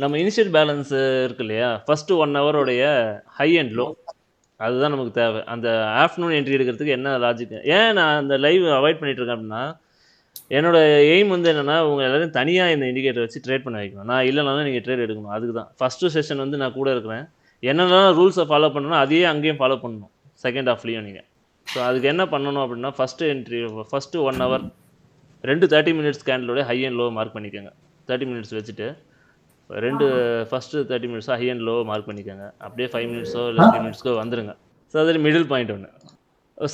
நம்ம initial balance இருக்கு இல்லையா, ஃபர்ஸ்ட் 1 ஹவருடைய ஹை அண்ட் லோ அதுதான் நமக்கு தேவை. அந்த ஆஃப்டர்நூன் என்ட்ரி எடுக்கிறதுக்கு என்ன லாஜிக்? ஏன் நான் அந்த லைவ் அவாய்ட் பண்ணிட்டு இருக்கேன் அப்படின்னா, என்னோட எய்ம் வந்து என்னன்னா, உங்க எல்லாரையும் தனியா இந்த இண்டிகேட்டர் வச்சு ட்ரேட் பண்ண வைக்கணும். நான் இல்லனாலும் நீங்க ட்ரேட் எடுக்கணும். அதுக்கு தான். ஃபர்ஸ்ட் செஷன் வந்து நான் கூட இருக்கிறேன். என்னென்னலாம் ரூல்ஸை ஃபாலோ பண்ணணும் அதையே அங்கேயும் ஃபாலோ பண்ணணும். செகண்ட் ஹாஃப்லேயும் நீங்கள். ஸோ அதுக்கு என்ன பண்ணணும் அப்படின்னா, ஃபர்ஸ்ட் 1 ஹவர் 30 மினிட்ஸ் கேண்டலோட ஹை அண்ட் லோ மார்க் பண்ணிக்கோங்க. 30 மினிட்ஸ் வச்சுட்டு ஃபர்ஸ்ட் 30 மினிட்ஸோ ஹை அண்ட் லோ மார்க் பண்ணிக்கோங்க. அப்படியே 5 மினிட்ஸோ இல்லை 3 மினிட்ஸ்க்கோ வந்துருங்க. ஸோ அதில் மிடில் பாயிண்ட் ஒன்று.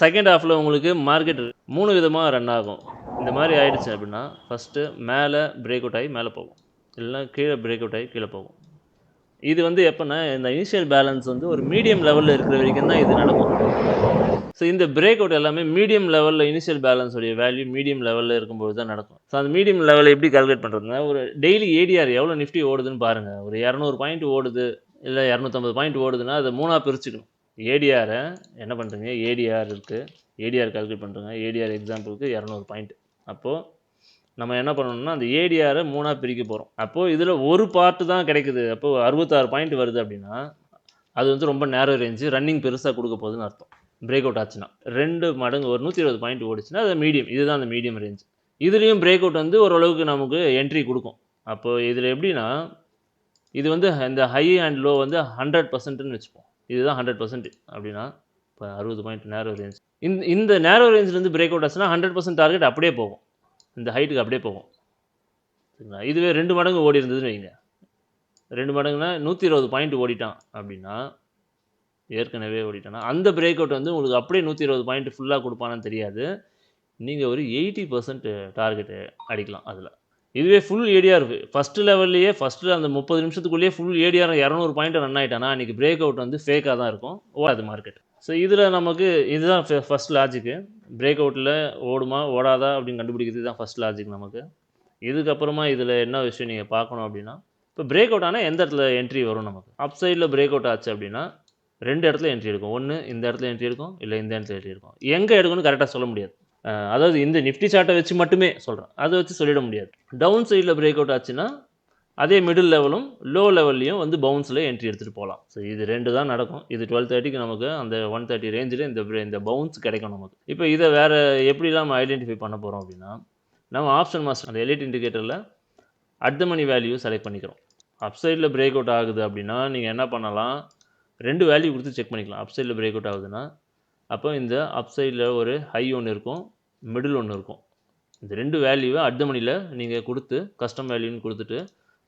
செகண்ட் ஹாஃபில் உங்களுக்கு மார்க்கெட் 3 விதமாக ரன் ஆகும். இந்த மாதிரி ஆயிடுச்சு அப்படின்னா, ஃபஸ்ட்டு மேலே பிரேக் அவுட் ஆகி மேலே போகும், இல்லைன்னா கீழே பிரேக் அவுட் ஆகி கீழே போகும். இது வந்து எப்போனா இந்த இனிஷியல் பேலன்ஸ் வந்து ஒரு மீடியம் லெவலில் இருக்கிற வரைக்கும் தான் இது நடக்கும். ஸோ இந்த பிரேக் அவுட் எல்லாமே மீடியம் லெவலில் இனிஷியல் பேலன்ஸோடைய வேல்யூ மீடியம் லெவலில் இருக்கும்போது தான் நடக்கும். ஸோ அந்த மீடியம் லெவலில் எப்படி கால்குலேட் பண்ணுறதுனா, ஒரு டெய்லி ஏடிஆர் எவ்வளோ நிஃப்டி ஓடுதுன்னு பாருங்கள். ஒரு 200 பாயிண்ட் ஓடுது, இல்லை 250 பாயிண்ட் ஓடுதுன்னா அதை 3ஆக பிரிச்சுக்கணும். ஏடிஆரை என்ன பண்ணுறீங்க, ஏடிஆர் இருக்குது, ஏடிஆர் கால்குலேட் பண்ணுறங்க. ஏடிஆர் எக்ஸாம்பிளுக்கு 200 பாயிண்ட். அப்போது நம்ம என்ன பண்ணணும்னா அந்த ஏடிஆரை 3ஆக பிரிக்க போகிறோம். அப்போது இதில் ஒரு பார்ட்டு தான் கிடைக்குது. அப்போது 66 பாயிண்ட் வருது அப்படின்னா அது வந்து ரொம்ப நேரோ ரேஞ்சு, ரன்னிங் பெருசாக கொடுக்க போகுதுன்னு அர்த்தம். பிரேக் அவுட் ஆச்சுன்னா 2 மடங்கு ஒரு 120 பாயிண்ட் ஓடிச்சுன்னா அது மீடியம். இதுதான் அந்த மீடியம் ரேஞ்ச். இதுலேயும் பிரேக் அவுட் வந்து ஓரளவுக்கு நமக்கு என்ட்ரி கொடுக்கும். அப்போது இதில் எப்படின்னா, இது வந்து இந்த ஹை அண்ட் லோ வந்து 100%ன்னு வச்சுப்போம். இதுதான் 100% அப்படின்னா இப்போ 60 பாயிண்ட் நேரோ ரேஞ்ச். இந்த நேரோ ரேஞ்சிலேருந்து பிரேக் அவுட் ஆச்சுன்னா 100% டார்கெட் அப்படியே போகும், இந்த ஹைட்டுக்கு அப்படியே போகும். சரிங்களா? இதுவே 2 மடங்கு ஓடி இருந்ததுன்னு வைங்க, 2 மடங்குனா 120 பாயிண்ட் ஓடிட்டான் அப்படின்னா, ஏற்கனவே ஓடிட்டானா அந்த பிரேக் அவுட் வந்து உங்களுக்கு அப்படியே 120 பாயிண்ட் ஃபுல்லாக கொடுப்பானு தெரியாது. நீங்கள் ஒரு 80% டார்கெட்டு அடிக்கலாம் அதில். இதுவே ஃபுல் ஏடிஆர் ஃபஸ்ட்டு லெவல்லையே ஃபஸ்ட்டு அந்த 30 நிமிஷத்துக்குள்ளேயே ஃபுல் ஏடிஆர் 200 பாயிண்ட் ரன் ஆகிட்டானா அன்றைக்கி பிரேக் அவுட் வந்து ஃபேக்காக தான் இருக்கும், ஓடாது மார்க்கெட். ஸோ இதில் நமக்கு இதுதான் ஃபஸ்ட் லாஜிக்கு. பிரேக் அவுட்டில் ஓடுமா ஓடாதா அப்படின்னு கண்டுபிடிக்கிறது தான் ஃபஸ்ட் லாஜிக் நமக்கு. இதுக்கப்புறமா இதில் என்ன விஷயம் நீங்கள் பார்க்கணும் அப்படின்னா, இப்போ பிரேக் அவுட் ஆனால் எந்த இடத்துல என்ட்ரி வரும் நமக்கு? அப் சைடில் பிரேக் அவுட் ஆச்சு அப்படின்னா 2 இடத்துல என்ட்ரி இருக்கும். ஒன்று இந்த இடத்துல என்ட்ரி இருக்கும், இல்லை இந்த இடத்துல என்ட்ரி இருக்கும். எங்கே எடுக்கணும்னு கரெக்டாக சொல்ல முடியாது. அதாவது இந்த நிஃப்டி சார்ட்டை வச்சு மட்டுமே சொல்கிறேன், அதை வச்சு சொல்லிட முடியாது. டவுன் சைடில் பிரேக் அவுட் ஆச்சுன்னா அதே மிடில் லெவலும் லோ லெவல்லையும் வந்து பவுன்ஸில் என்ட்ரி எடுத்துகிட்டு போகலாம். ஸோ இது 2 தான் நடக்கும். இது 12:30க்கு நமக்கு அந்த 130 ரேஞ்சில் இந்த பவுன்ஸ் கிடைக்கும் நமக்கு. இப்போ இதை வேறு எப்படிலாம் நம்ம ஐடென்டிஃபை பண்ண போகிறோம் அப்படின்னா, நம்ம ஆப்ஷன் மாஸ்டர் அந்த எலிட் இண்டிகேட்டரில் at the money value select பண்ணிக்கிறோம். அப் சைடில் பிரேக் அவுட் ஆகுது அப்படின்னா நீங்கள் என்ன பண்ணலாம், 2 வேல்யூ கொடுத்து செக் பண்ணிக்கலாம். அப் சைடில் பிரேக் அவுட் ஆகுதுன்னா அப்போ இந்த அப் சைடில் ஒரு ஹை ஒன்று இருக்கும், மிடில் ஒன்று இருக்கும். இந்த 2 வேல்யூவை அட் த மணியில் நீங்கள் கொடுத்து கஸ்டம் வேல்யூன்னு கொடுத்துட்டு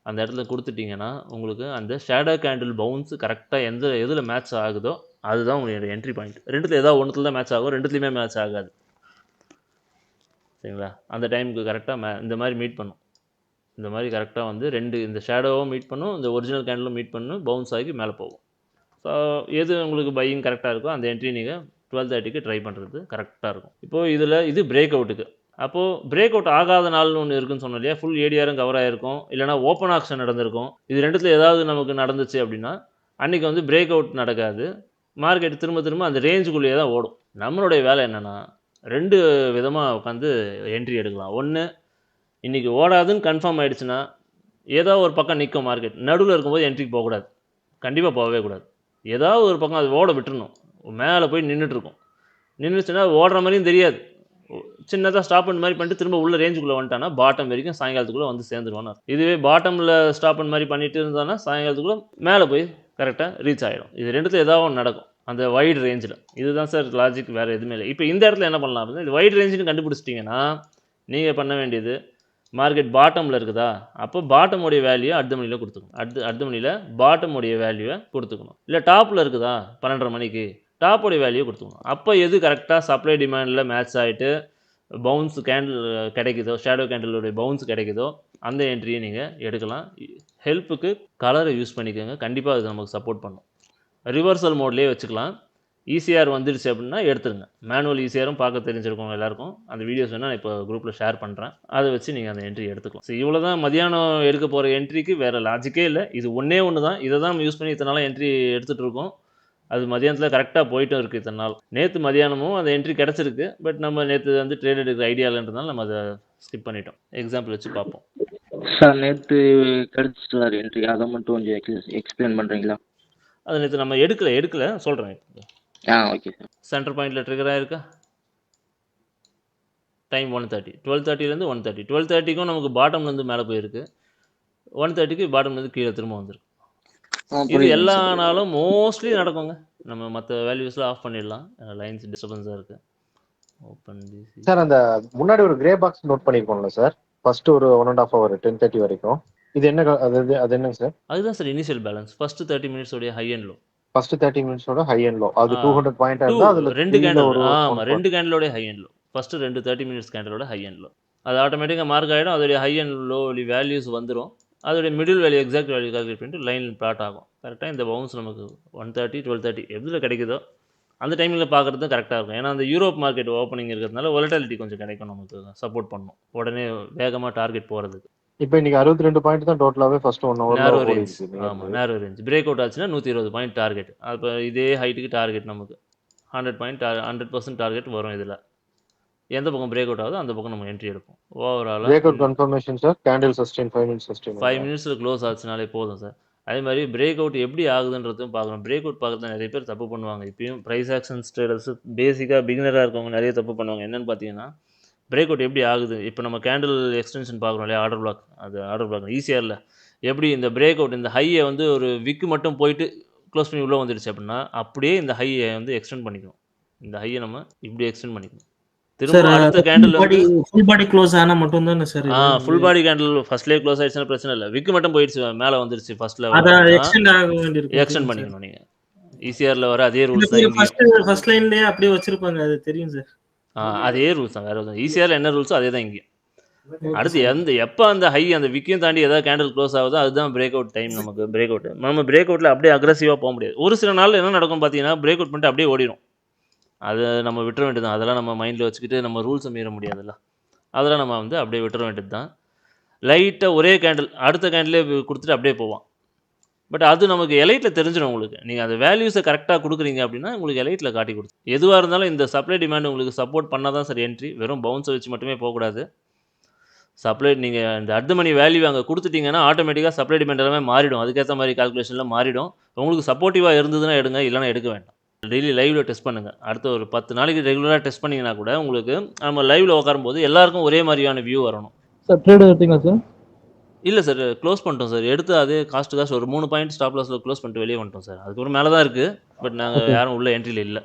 அந்த இடத்துல கொடுத்துட்டிங்கன்னா உங்களுக்கு அந்த ஷேடோ கேண்டில் பவுன்ஸ் கரெக்டாக எதில் மேட்ச் ஆகுதோ அதுதான் உங்களோட என்ட்ரி பாயிண்ட். ரெண்டுத்தில் ஏதாவது ஒன்றுத்துல தான் மேட்ச் ஆகும், ரெண்டுத்துலேயுமே மேட்ச் ஆகாது. சரிங்களா? அந்த டைமுக்கு கரெக்டாக இந்த மாதிரி மீட் பண்ணும். இந்த மாதிரி கரெக்டாக வந்து இந்த ஷேடோவும் மீட் பண்ணும், இந்த ஒரிஜினல் கேண்டிலும் மீட் பண்ணும், பவுன்ஸ் ஆகி மேலே போகும். ஸோ எது உங்களுக்கு பையிங் கரெக்டாக இருக்கோ அந்த என்ட்ரி நீங்கள் 12:30க்கு ட்ரை பண்ணுறது கரெக்டாக இருக்கும். இப்போது இது பிரேக் அவுட்டுக்கு. அப்போது பிரேக் அவுட் ஆகாத நாள்னு ஒன்று இருக்குன்னு சொன்னோம் இல்லையா, ஃபுல் ஏடிஆரும் கவர் ஆகிருக்கும், இல்லைனா ஓப்பன் ஆக்ஷன் நடந்திருக்கும். இது ரெண்டுத்தில் ஏதாவது நமக்கு நடந்துச்சு அப்படின்னா அன்றைக்கி வந்து பிரேக் அவுட் நடக்காது, மார்க்கெட் திரும்ப அந்த ரேஞ்சுக்குள்ளேயே தான் ஓடும். நம்மளுடைய வேலை என்னென்னா 2 விதமாக உட்காந்து என்ட்ரி எடுக்கலாம். ஒன்று, இன்றைக்கி ஓடாதுன்னு கன்ஃபார்ம் ஆகிடுச்சுன்னா ஏதோ ஒரு பக்கம் நிற்கும் மார்க்கெட், நடுவில் இருக்கும்போது என்ட்ரிக்கு போகக்கூடாது, கண்டிப்பாக போகவே கூடாது. ஏதாவது ஒரு பக்கம் அது ஓட விட்டுறணும், மேலே போய் நின்றுட்டுருக்கும். நின்றுச்சுன்னா ஓடுற மாதிரியும் தெரியாது, சின்னதாக ஸ்டாப் பண்ண மாதிரி பண்ணிட்டு திரும்ப உள்ள ரேஞ்சுக்குள்ளே வந்துட்டானா பாட்டம் வரைக்கும் சாயங்காலத்துக்குள்ளே வந்து சேர்ந்துருவானா. இதுவே பாட்டமில் ஸ்டாப் பண்ண மாதிரி பண்ணிட்டு இருந்தானா சாயங்காலத்துக்குள்ளே மேலே போய் கரெக்டாக ரீச் ஆகிடும். இது ரெண்டுத்தில் ஏதாவது ஒன்று நடக்கும் அந்த வைடு ரேஞ்சில். இதுதான் சார் லாஜிக், வேறு எதுவுமே இல்லை. இப்போ இந்த இடத்துல என்ன பண்ணலாம் அப்படின்னா, இது வைடு ரேஞ்சுன்னு கண்டுபிடிச்சிட்டிங்கன்னா நீங்கள் பண்ண வேண்டியது, மார்க்கெட் பாட்டமில் இருக்குதா, அப்போ பாட்டமுடைய வேல்யூ அட் த மணியில் கொடுத்துக்கணும். அட் த மணியில் பாட்டமுடைய வேல்யூவை கொடுத்துக்கணும். இல்லை டாப்பில் இருக்குதா 12:30 மணிக்கு, டாப்போடைய வேல்யூ கொடுத்துக்கணும். அப்போ எது கரெக்டாக சப்ளை டிமாண்டில் மேட்ச் ஆகிட்டு பவுன்ஸ் கேண்டில் கிடைக்குதோ, ஷேடோ கேண்டிலுடைய பவுன்ஸ் கிடைக்குதோ அந்த என்ட்ரியை நீங்கள் எடுக்கலாம். ஹெல்ப்புக்கு கலரை யூஸ் பண்ணிக்கோங்க, கண்டிப்பாக அது நமக்கு சப்போர்ட் பண்ணும். ரிவர்சல் மோட்லேயே வச்சுக்கலாம். ஈசிஆர் வந்துடுச்சு அப்படின்னா எடுத்துருங்க. மேனுவல் ஈசிஆரும் பார்க்க தெரிஞ்சிருக்கோம் எல்லாருக்கும். அந்த வீடியோஸ் வேணால் நான் இப்போ குரூப்பில் ஷேர் பண்ணுறேன், அதை வச்சு நீங்கள் அந்த என்ட்ரி எடுத்துக்கலாம். ஸோ இவ்வளோ தான் மதியானம் எடுக்க போகிற என்ட்ரிக்கு, வேறு லாஜிக்கே இல்லை. இது ஒன்று தான், இதை தான் நம்ம யூஸ் பண்ணி இத்தனை நாளாக என்ட்ரி எடுத்துகிட்டு இருக்கோம். அது மதியானத்தில் கரெக்டாக போய்ட்டும் இருக்குது இத்தனை நாள். நேற்று மதியானமும் அந்த என்ட்ரி கிடச்சிருக்கு, பட் நம்ம நேற்று வந்து ட்ரேட் எடுக்கிற ஐடியாவில்ன்றதுனால நம்ம அதை ஸ்கிப் பண்ணிட்டோம். எக்ஸாம்பிள் வச்சு பார்ப்போம். சார் நேற்று கிடைச்சு சார் என்ட்ரி, அதை மட்டும் கொஞ்சம் எக்ஸ்பிளைன் பண்ணுறீங்களா? அது நேற்று நம்ம எடுக்கல சொல்கிறேன். Okay sir. சென்டர் பாயிண்டில் ட்ரிகர் ஆயிருக்கா? டைம் 1:30, 12:30லேருந்து 1:30. 12:30க்கும் நமக்கு பாட்டம்லேருந்து மேலே போயிருக்கு, 1:30க்கு பாட்டம்லேருந்து கீழே திரும்ப வந்துருக்கு. இது எல்லா நாளும் மோஸ்ட்லி நடக்குங்க. நம்ம மற்ற வேல்யூஸ்லாம் ஆஃப் பண்ணிடலாம், லைன்ஸ் டிஸ்டர்பன்ஸாக இருக்குது. ஓப்பன் டிசி சார் அந்த முன்னாடி ஒரு கிரே பாக்ஸ் நோட் பண்ணியிருக்கோம்ல சார், ஃபர்ஸ்ட் ஒரு 1.5 hour 10:30 வரைக்கும், இது என்ன அது என்னங்க சார்? அதுதான் sir initial balance. First 30 minutes உடைய ஹை அண்ட் லோ. ஃபர்ஸ்ட் 30 minutesோட ஹை அண்ட் லோ அது 200 பாயிண்ட் இருந்தா அதுல ரெண்டு கேண்டில். ஒரு ஆமாம், 2 கேண்டிலோட high and low. First 2 30 minutes கேண்டிலோட ஹை அண்ட் லோ. அது ஆட்டோமேட்டிக்காக மார்க் ஆகிடும். அதோடைய ஹை அண்ட் லோ வேல்யூஸ் வந்துடும். அதோடைய middle value exact value calculate பண்ணிட்டு லைன் பிளாட் ஆகும். கரெக்டாக இந்த பவுன்ஸ் நமக்கு 1:30 12:30 எதில் கிடைக்குதோ அந்த டைமிங்கில் பார்க்குறது கரெக்டாக இருக்கும். ஏன்னா அந்த யூரோப் மார்க்கெட் ஓப்பனிங் இருக்கிறதுனால வொலட்டிலிட்டி கொஞ்சம் கிடைக்கும், நமக்கு சப்போர்ட் பண்ணும் உடனே வேகமாக டார்கெட் போகிறதுக்கு. இப்போ இன்னைக்கு 62 பாயிண்ட் தான் டோட்டலாவே ஃபர்ஸ்ட் 1 hour நேரோ ரேஞ்ச். ஆமாம், நேரோ ரேஞ்ச். பிரேக் அவுட் ஆச்சுன்னா 120 பாயிண்ட் டார்கெட். அப்போ இதே ஹைட்டுக்கு டார்கெட் நமக்கு 100 பாயிண்ட் 100% டார்கெட் வரும். இதில் எந்த பக்கம் பிரேக் அவுட் ஆகுதோ அந்த பக்கம் நம்ம என்ட்ரி எடுப்போம். ஓவராலாக break out confirmation sir, candle sustain 5 minutes sustain 5 minutesல க்ளோஸ் ஆச்சுனாலே போதும் சார். அதே மாதிரி பிரேக் அவுட் எப்படி ஆகுதுன்றதும் பார்க்கணும். பிரேக் அவுட் பார்க்குறது நிறைய பேர் தப்பு பண்ணுவாங்க. இப்பயும் ப்ரைஸ் ஆக்ஷன்ஸ் ட்ரேடர்ஸ் பேசிக்காக பிகினராக இருக்கவங்க நிறைய தப்பு பண்ணுவாங்க. என்னென்னு பார்த்தீங்கன்னா, பிரேக் அவுட் எப்படி ஆகுது, இப்போ நம்ம கேண்டில் எக்ஸ்டென்ஷன் பார்க்குறோம் இல்லையா, ஆர்டர் பிளாக். அது ஆர்டர் பிளாக் ஈஸியாக எப்படி இந்த பிரேக் அவுட் இந்த ஹையை வந்து ஒரு விக்கு மட்டும் போயிட்டு க்ளோஸ் பண்ணி உள்ளே வந்துடுச்சு அப்படின்னா, அப்படியே இந்த ஹையை வந்து எக்ஸ்டெண்ட் பண்ணிக்கணும். இந்த ஹையை நம்ம இப்படி எக்ஸ்டெண்ட் பண்ணிக்கணும். திரும்ப அடுத்த கேண்டில் வந்து ஃபுல் பாடி க்ளோஸ் ஆனா மட்டும் தான் சார். ஃபுல் பாடி கேண்டில் ஃபர்ஸ்ட்லேயே க்ளோஸ் ஆயிடுச்சுன்னா பிரச்சனை இல்லை. விக்கு மட்டும் போயிடுச்சு மேலே வந்துருச்சு ஃபர்ஸ்ட்ல, அத எக்ஸ்டெண்ட் ஆக வேண்டியிருக்கு. எக்ஸ்டெண்ட் பண்ணிக்கணும். நீங்கள் ஈசிஆர்ல வர அதே ரூல்ஸ் தான் ஃபர்ஸ்ட் லைன்லயே அப்படியே வச்சிருப்பாங்க, அது தெரியும் சார். அதே ரூல்ஸ் தான், வேற எதுவும். ஈசிஆர்ல என்ன ரூல்ஸோ அதே தான் இங்கே. அடுத்து எப்போ அந்த ஹை அந்த விக்கையும் தாண்டி ஏதாவது கேண்டில் க்ளோஸ் ஆகுதோ அதுதான் பிரேக் அவுட் டைம். நமக்கு பிரேக் அவுட் நம்ம பிரேக் அவுட்டில் அப்படியே அக்ரெசிவாக போக முடியாது. ஒரு சில நாள் என்ன நடக்கும் பார்த்தீங்கன்னா, பிரேக் அவுட் பண்ணிட்டு அப்படியே ஓடிடும். அதை நம்ம விட்டுற வேண்டியது தான். அதெல்லாம் நம்ம மைண்டில் வச்சுக்கிட்டு நம்ம ரூல்ஸை மீற முடியாதுல்ல. அதெல்லாம் நம்ம வந்து அப்படியே விட்டுற வேண்டியது தான். லைட்டாக ஒரே கேண்டில் அடுத்த கேண்டிலே கொடுத்துட்டு அப்படியே போவான். பட் அது நமக்கு எலைட்டில் தெரிஞ்சிடும். உங்களுக்கு நீங்கள் அந்த வேல்யூஸை கரெக்டாக கொடுக்குறீங்க அப்படின்னா உங்களுக்கு எலைட்டில் காட்டி கொடுத்து, எதுவாக இருந்தாலும் இந்த சப்ளை டிமாண்ட் உங்களுக்கு சப்போர்ட் பண்ணால் தான் சார் என்ட்ரி. வெறும் பவுன்ஸை வச்சு மட்டுமே போகக்கூடாது. சப்ளை நீங்கள் இந்த அட் மணி வேல்யூ அங்கே கொடுத்துட்டிங்கன்னா ஆட்டோமேட்டிக்காக சப்ளை டிமாண்ட் எல்லாமே மாறிடும். அதுக்கேற்ற மாதிரி கால்குலேஷனில் மாறிடும். உங்களுக்கு சப்போர்ட்டிவாக இருந்ததுன்னா எடுங்க, இல்லைனா எடுக்க வேண்டாம். டெய்லி லைவில் டெஸ்ட் பண்ணுங்கள். அடுத்த ஒரு 10 நாளைக்கு ரெகுலராக டெஸ்ட் பண்ணிங்கன்னா கூட உங்களுக்கு நம்ம லைவில் உட்காரும்போது எல்லாருக்கும் ஒரே மாதிரியான வியூ வரணும். சார் ட்ரேட் எடுத்தீங்களா சார்? இல்லை சார், க்ளோஸ் பண்ணிட்டோம் சார். எடுத்து அதே காஸ்ட் ஒரு 3 பாயிண்ட் ஸ்டாப் லாஸில் க்ளோஸ் பண்ணிட்டு வெளியே வந்துட்டோம் சார். அதுக்கப்புறம் மேலே தான் இருக்குது. பட் நாங்கள் யாரும் உள்ள என்ட்ரியில் இல்லை.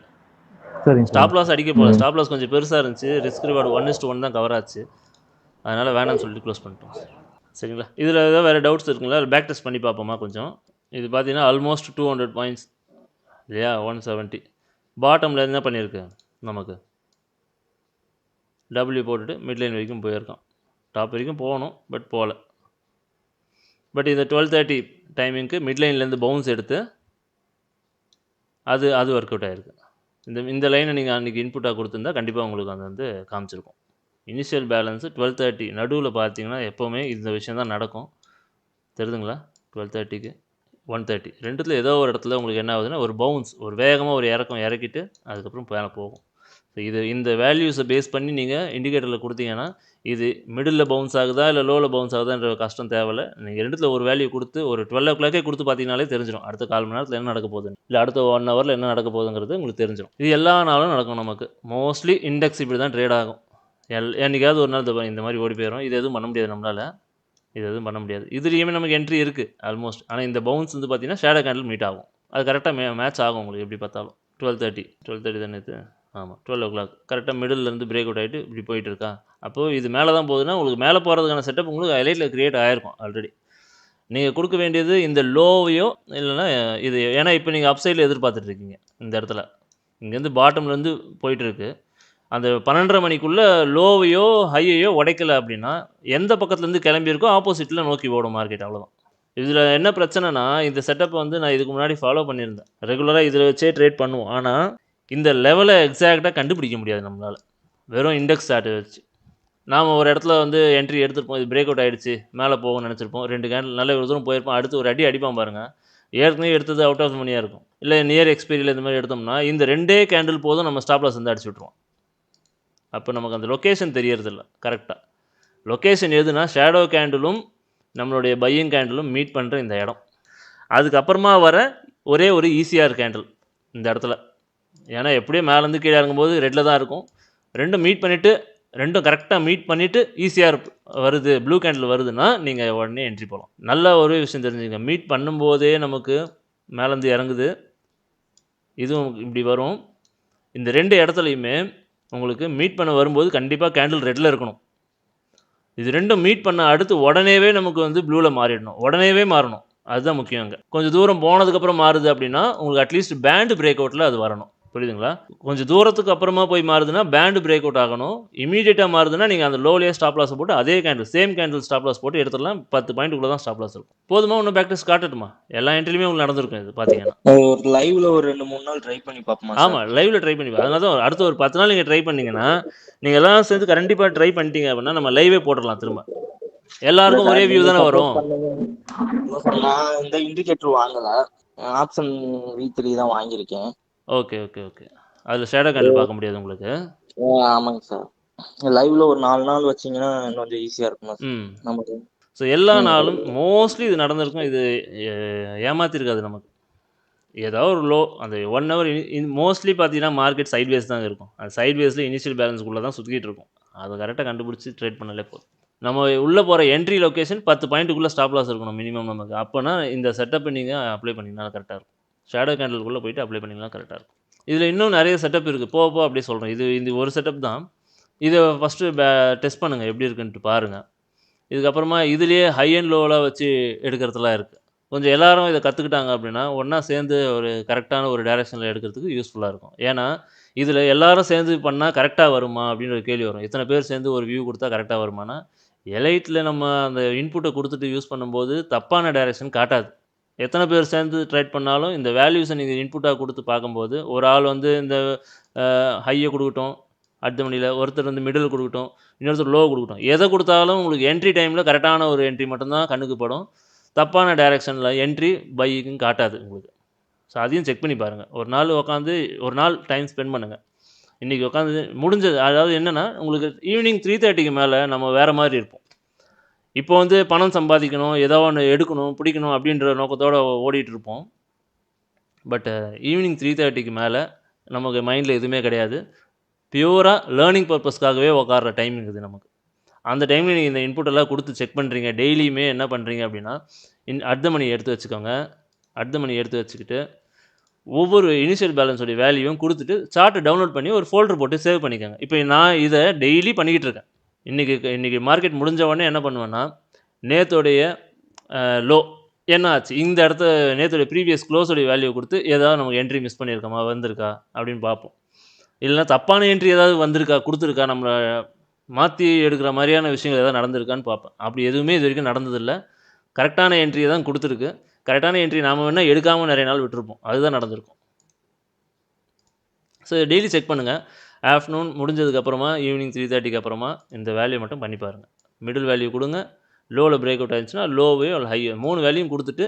சரிங்க. ஸ்டாப் லாஸ் அடிக்க போகல. ஸ்டாப் லாஸ் கொஞ்சம் பெருசாக இருந்துச்சு. ரிஸ்க் ரிவார்டு 1:1 தான் கவர் ஆச்சு. அதனால் வேணாம்னு சொல்லிட்டு க்ளோஸ் பண்ணிட்டோம் சார். சரிங்களா? இதில் ஏதாவது வேறு டவுட்ஸ் இருக்குங்களா? பேக் டெஸ்ட் பண்ணி பார்ப்போமா கொஞ்சம்? இது பார்த்தீங்கன்னா ஆல்மோஸ்ட் 200 பாயிண்ட்ஸ் இல்லையா? 170 பாட்டமில் என்ன பண்ணியிருக்கு, நமக்கு டபிள்யூ போட்டுட்டு மிட்லைன் வரைக்கும் போயிருக்கான். டாப் வரைக்கும் போகணும், பட் போகல. பட் இந்த 12:30 டைமிங்க்கு மிட்லைன்லேருந்து பவுன்ஸ் எடுத்து அது ஒர்க் அவுட் ஆகிருக்கு. இந்த லைனை நீங்கள் அன்றைக்கி இன்புட்டாக கொடுத்துருந்தா கண்டிப்பாக உங்களுக்கு அது வந்து காமிச்சிருக்கும். இனிஷியல் பேலன்ஸு 12:30 நடுவில் பார்த்தீங்கன்னா எப்போவுமே இந்த விஷயம் தான் நடக்கும். தெரியுதுங்களா? 12:30க்கு 1:30 ரெண்டுத்தில் ஏதோ ஒரு இடத்துல உங்களுக்கு என்ன ஆகுதுன்னா ஒரு பவுன்ஸ், ஒரு வேகமாக ஒரு இறக்கிட்டு அதுக்கப்புறம் மேலே போகும். ஸோ இந்த வேல்யூஸை பேஸ் பண்ணி நீங்கள் இண்டிகேட்டரில் கொடுத்தீங்கன்னா இது மிடில் பவுன்ஸ் ஆகுதா இல்லை லோவில் பவுன்ஸ் ஆகுதான்ற கஷ்டம் தேவையில்லை. நீங்கள் ரெண்டுத்தில் ஒரு வேல்யூ கொடுத்து ஒரு 12 o'clock கொடுத்து பார்த்தீங்கனாலே தெரிஞ்சிடும் அடுத்த 1/4 மணி நேரத்தில் என்ன நடக்க போகுதுன்னு, இல்லை அடுத்த 1 hour என்ன நடக்க போகுதுங்கிறது உங்களுக்கு தெரிஞ்சிடும். இது எல்லா நாளும் நடக்கும். நமக்கு மோஸ்ட்லி இண்டெக்ஸ் இப்படி தான் ட்ரேட் ஆகும். என்னைக்காவது ஒரு நாள் இந்த மாதிரி ஓடி போயிடும். இது எதுவும் பண்ண முடியாது நம்மளால். இது எதுவும் பண்ண முடியாது. இதுலேயுமே நமக்கு என்ட்ரி இருக்குது ஆல்மோஸ்ட். ஆனால் இந்த பவுன்ஸ் வந்து பார்த்தீங்கன்னா ஷேடோ கேண்டில் மீட் ஆகும். அது கரெக்டாக மேட்ச் ஆகும் உங்களுக்கு எப்படி பார்த்தாலும். 12:30 தானே இது? ஆமாம், 12 o'clock கரெக்டாக மிடில்லேருந்து பிரேக் அவுட் ஆகிட்டு இப்படி போயிட்டு இருக்கா. அப்போது இது மேலே தான் போகுதுன்னா உங்களுக்கு மேலே போகிறதுக்கான செட்டப் உங்களுக்கு ஹைலைட்டில் க்ரியேட் ஆகிருக்கும் ஆல்ரெடி. நீங்கள் கொடுக்க வேண்டியது இந்த லோவையோ இல்லைன்னா இது. ஏன்னா இப்போ நீங்கள் அப் சைடில் எதிர்பார்த்துட்ருக்கீங்க. இந்த இடத்துல இங்கேருந்து பாட்டம்லேருந்து போயிட்டுருக்கு. அந்த 12:30 மணிக்குள்ளே லோவையோ ஹையையோ உடைக்கலை அப்படின்னா எந்த பக்கத்துலேருந்து கிளம்பியிருக்கோ ஆப்போசிட்டில் நோக்கி ஓடும் மார்க்கெட். அவ்வளோதான். இதில் என்ன பிரச்சனைனா இந்த செட்டப்பை வந்து நான் இதுக்கு முன்னாடி ஃபாலோ பண்ணியிருந்தேன். ரெகுலராக இதில் வச்சே ட்ரேட் பண்ணுவோம். ஆனால் இந்த லெவலை எக்ஸாக்டாக கண்டுபிடிக்க முடியாது நம்மளால் வெறும் இண்டெக்ஸ் சார்ட் வச்சு. நாம் ஒரு இடத்துல வந்து என்ட்ரி எடுத்துருப்போம், இது பிரேக் அவுட் ஆகிடுச்சு மேலே போகும்னு நினச்சிருப்போம். 2 கேண்டில் நல்ல ஒரு தூரம் போயிருப்போம். அடுத்து ஒரு அடிப்பான் பாருங்கள். ஏற்கனவே எடுத்தது அவுட் ஆஃப் மணியாக இருக்கும், இல்லை நியர் எக்ஸ்பைரியில் இந்த மாதிரி எடுத்தோம்னா இந்த 2 கேண்டில் போதும் நம்ம ஸ்டாப் லாஸ் வந்து அடிச்சு விட்ருவோம். அப்போ நமக்கு அந்த லொக்கேஷன் தெரியறதில்ல. கரெக்டாக லொக்கேஷன் எதுனா ஷேடோ கேண்டிலும் நம்மளுடைய பையிங் கேண்டிலும் மீட் பண்ணுற இந்த இடம். அதுக்கப்புறமா வர ஒரே ஒரு ஈஸியாக கேண்டில் இந்த இடத்துல. ஏன்னா எப்படியே மேலேருந்து கீழே இறங்கும்போது ரெட்டில் தான் இருக்கும். ரெண்டும் மீட் பண்ணிவிட்டு ரெண்டும் கரெக்டாக மீட் பண்ணிவிட்டு ஈஸியாக வருது, ப்ளூ கேண்டில் வருதுன்னா நீங்கள் உடனே என்ட்ரி போகலாம். நல்ல ஒரு விஷயம் தெரிஞ்சுங்க, மீட் பண்ணும்போதே நமக்கு மேலேருந்து இறங்குது, இதுவும் இப்படி வரும். இந்த 2 இடத்துலையுமே உங்களுக்கு மீட் பண்ண வரும்போது கண்டிப்பாக கேண்டில் ரெட்டில் இருக்கணும். இது ரெண்டும் மீட் பண்ண அடுத்து உடனேவே நமக்கு வந்து ப்ளூவில் மாறிடணும், உடனேவே மாறணும். அதுதான் முக்கியம். அங்கே கொஞ்சம் தூரம் போனதுக்கப்புறம் மாறுது அப்படின்னா உங்களுக்கு அட்லீஸ்ட் பேண்டு பிரேக் அவுட்டில் அது வரணும். புரியுதுங்களா? கொஞ்சம் தூரத்துக்கு அப்புறமா போய் மாறுதுன்னா பேண்டு பிரேக் அவுட் ஆகணும். இமீடியட்டாக மாறுதுன்னா நீங்கள் அந்த லோலேயே ஸ்டாப் லாஸ் போட்டு அதே candle same candle stop loss போட்டு எடுத்துடலாம். 10 பாயிண்ட்டுக்குள்ளே தான் ஸ்டாப் லாஸ் இருக்கும். போதுமா? இன்னும் பேக் டெஸ்ட் காட்டட்டுமா? எல்லா என்ட்ரிலுமே உங்களுக்கு நடந்திருக்கும் இது பார்த்தீங்கன்னா. ஒரு லைவ்ல ஒரு 2-3 நாள் ட்ரை பண்ணி பார்ப்போமா? ஆமாம், லைவ்ல ட்ரை பண்ணி அதனால தான் அடுத்த ஒரு 10 நாள் நீங்கள் ட்ரை பண்ணீங்கன்னா நீங்கள் எல்லாம் சேர்ந்து கண்டிப்பாக ட்ரை பண்ணிட்டீங்க அப்படின்னா நம்ம லைவே போட்டுடலாம் திரும்ப. எல்லாருக்கும் ஒரே வியூ தானே வரும். நான் இந்த இண்டிகேட்டர் வாங்கல, ஆப்ஷன் V3 தான் வாங்கியிருக்கேன். Okay okay okay. அதில் ஷேடோ கேண்டில் பார்க்க முடியாது உங்களுக்கு. ஆமாங்க சார். லைவ்ல ஒரு 4 நாள் வச்சிங்கன்னா கொஞ்சம் ஈஸியாக இருக்குமா நமக்கு? ஸோ எல்லா நாளும் மோஸ்ட்லி இது நடந்திருக்கும். இது ஏமாத்திருக்காது நமக்கு. ஏதாவது ஒரு லோ அந்த 1 ஹவர் மோஸ்ட்லி பார்த்தீங்கன்னா மார்க்கெட் சைட்வேஸ் தான் இருக்கும். அந்த சைட்வேஸில் இனிஷியல் பேலன்ஸ்குள்ளே தான் சுற்றிக்கிட்டு இருக்கும். அதை கரெக்டாக கண்டுபிடிச்சி ட்ரேட் பண்ணாலே போதும். நம்ம உள்ளே போகிற என்ட்ரி லொக்கேஷன் 10 பாயிண்ட்டுக்குள்ளே ஸ்டாப் லாஸ் இருக்கணும் மினிமம் நமக்கு. அப்போனா இந்த செட்டப்பை நீங்கள் அப்ளை பண்ணிங்கன்னா கரெக்டாக இருக்கும். ஷேடோ கேண்டலுக்குள்ளே போயிட்டு அப்ளை பண்ணிங்கன்னா கரெக்டாக இருக்கும். இதில் இன்னும் நிறைய செட்டப் இருக்குது, போக அப்படியே சொல்கிறேன். இது ஒரு செட்டப் தான். இதை ஃபஸ்ட்டு டெஸ்ட் பண்ணுங்கள் எப்படி இருக்குன்ட்டு பாருங்கள். இதுக்கப்புறமா இதுலேயே ஹை அண்ட் லோவில் வச்சு எடுக்கிறதுலாம் இருக்குது. கொஞ்சம் எல்லாரும் இதை கற்றுக்கிட்டாங்க அப்படின்னா ஒன்றா சேர்ந்து ஒரு கரெக்டான ஒரு டைரெக்ஷனில் எடுக்கிறதுக்கு யூஸ்ஃபுல்லாக இருக்கும். ஏன்னா இதில் எல்லாரும் சேர்ந்து பண்ணால் கரெக்டாக வருமா அப்படின்னு ஒரு கேள்வி வரும். இத்தனை பேர் சேர்ந்து ஒரு வியூ கொடுத்தா கரெக்டாக வருமானா? எலைட்டில் நம்ம அந்த இன்புட்டை கொடுத்துட்டு யூஸ் பண்ணும்போது தப்பான டைரெக்ஷன் காட்டாது. எத்தனை பேர் சேர்ந்து ட்ரேட் பண்ணாலும் இந்த வேல்யூஸை நீங்கள் இன்புட்டாக கொடுத்து பார்க்கும்போது ஒரு ஆள் வந்து இந்த ஹையை கொடுக்கட்டும் அடுத்த மணியில், ஒருத்தர் வந்து மிடில் கொடுக்கட்டும், இன்னொருத்தர் லோ கொடுக்கட்டும், எதை கொடுத்தாலும் உங்களுக்கு என்ட்ரி டைமில் கரெக்டான ஒரு என்ட்ரி மட்டும்தான் கண்ணுக்கு படும். தப்பான டைரெக்ஷனில் என்ட்ரி பைக்குன்னு காட்டாது உங்களுக்கு. ஸோ அதையும் செக் பண்ணி பாருங்கள். ஒரு நாள் உட்காந்து ஒரு நாள் டைம் ஸ்பெண்ட் பண்ணுங்கள். இன்றைக்கி உட்காந்து முடிஞ்சது. அதாவது என்னென்னா உங்களுக்கு ஈவினிங் 3:30க்கு மேலே நம்ம வேறு மாதிரி இருப்போம். இப்போ வந்து பணம் சம்பாதிக்கணும், ஏதோ ஒன்று எடுக்கணும், பிடிக்கணும் அப்படின்ற நோக்கத்தோடு ஓடிட்டுருப்போம். பட் ஈவினிங் 3:30க்கு மேலே நமக்கு மைண்டில் எதுவுமே கிடையாது. பியூராக லேர்னிங் பர்பஸ்க்காகவே உட்கார்ற டைமிங் இது நமக்கு. அந்த டைமில் நீங்கள் இந்த இன்புட்டெல்லாம் கொடுத்து செக் பண்ணுறீங்க. டெய்லியுமே என்ன பண்ணுறீங்க அப்படின்னா அடுத்த மணி எடுத்து வச்சுக்கோங்க. அடுத்த மணி எடுத்து வச்சுக்கிட்டு ஒவ்வொரு இனிஷியல் பேலன்ஸோடைய வேல்யூவும் கொடுத்துட்டு சார்ட்டை டவுன்லோட் பண்ணி ஒரு ஃபோல்டர் போட்டு சேவ் பண்ணிக்கோங்க. இப்போ நான் இதை டெய்லி பண்ணிக்கிட்டு இருக்கேன். இன்றைக்கி மார்க்கெட் முடிஞ்ச உடனே என்ன பண்ணுவேன்னா நேத்தோடைய லோ என்ன ஆச்சு, இந்த இடத்த நேத்தோடைய ப்ரீவியஸ் க்ளோஸோடைய வேல்யூ கொடுத்து ஏதாவது நமக்கு என்ட்ரி மிஸ் பண்ணியிருக்கோமா, வந்திருக்கா அப்படின்னு பார்ப்போம். இல்லைனா தப்பான என்ட்ரி ஏதாவது வந்திருக்கா, கொடுத்துருக்கா, நம்மளை மாற்றி எடுக்கிற மாதிரியான விஷயங்கள் ஏதாவது நடந்திருக்கான்னு பார்ப்பேன். அப்படி எதுவுமே இது வரைக்கும் நடந்ததில்லை. கரெக்டான என்ட்ரியை தான் கொடுத்துருக்கு. கரெக்டான என்ட்ரி நாம் வேணால் எடுக்காமல் நிறைய நாள் விட்டுருப்போம். அதுதான் நடந்திருக்கும். ஸோ டெய்லி செக் பண்ணுங்கள். ஆஃப்டர்நூன் முடிஞ்சதுக்கப்புறமா ஈவினிங் 3:30க்கு அப்புறமா இந்த வேல்யூ மட்டும் பண்ணி பாருங்கள். மிடில் வேல்யூ கொடுங்க. லோவில் பிரேக் அவுட் ஆகிடுச்சுன்னா லோவையும் ஹையோ 3 வேல்யூயும் கொடுத்துட்டு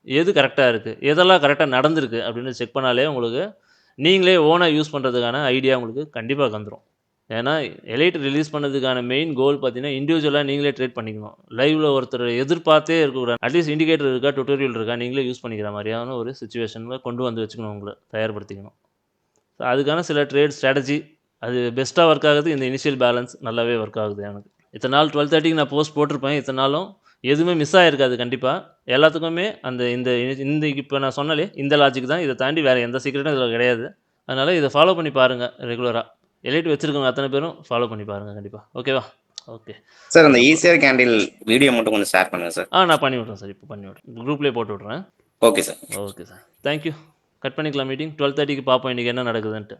எது கரெக்டாக இருக்குது, எதெல்லாம் கரெக்டாக நடந்திருக்கு அப்படின்னு செக் பண்ணாலே உங்களுக்கு நீங்களே ஓனாக யூஸ் பண்ணுறதுக்கான ஐடியா உங்களுக்கு கண்டிப்பாக வந்துடும். ஏன்னா எலைட் ரிலீஸ் பண்ணதுக்கான மெயின் கோல் பார்த்தீங்கன்னா இண்டிவிஜுவலாக நீங்களே ட்ரேட் பண்ணிக்கணும். லைவில் ஒருத்தர் எதிர்பார்த்தே இருக்கக்கூடாது. அட்லீஸ்ட் இண்டிகேட்டர் இருக்கா, டுட்டோரியல் இருக்கா, நீங்களே யூஸ் பண்ணிக்கிற மாதிரியான ஒரு சுச்சுவேஷனில் கொண்டு வந்து வச்சுக்கணும், உங்களை தயார்படுத்திக்கணும். ஸோ அதுக்கான சில ட்ரேட் ஸ்ட்ராட்டஜி அது பெஸ்ட்டாக ஒர்க் ஆகுது. இந்த இனிஷியல் பேலன்ஸ் நல்லாவே ஒர்க் ஆகுது. எனக்கு இத்தனை நாள் 12:30க்கு நான் போஸ்ட் போட்டிருப்பேன். இத்தனை நாளும் எதுவுமே மிஸ் ஆகிருக்காது. கண்டிப்பாக எல்லாத்துக்குமே அந்த இந்த இப்போ நான் சொன்னாலே இந்த லாஜிக் தான். இதை தாண்டி வேறு எந்த சீக்ரெட்டும் இதில் கிடையாது. அதனால் இதை ஃபாலோ பண்ணி பாருங்கள். ரெகுலராக எலைட் வச்சுருக்கவங்க அத்தனை பேரும் ஃபாலோ பண்ணி பாருங்கள் கண்டிப்பாக. ஓகேவா? ஓகே சார், அந்த ஈஸியர் கேண்டில் வீடியோ மட்டும் கொஞ்சம் ஷேர் பண்ணுங்கள் சார். நான் பண்ணி விட்றேன் சார். இப்போ பண்ணி விட்றேன், குரூப்லேயே போட்டு விட்றேன். Okay sir. Okay sir, thank you. Cut பண்ணிக்கலாம் மீட்டிங். 12:30க்கு பார்ப்போம் இன்றைக்கி என்ன நடக்குதுன்ட்டு.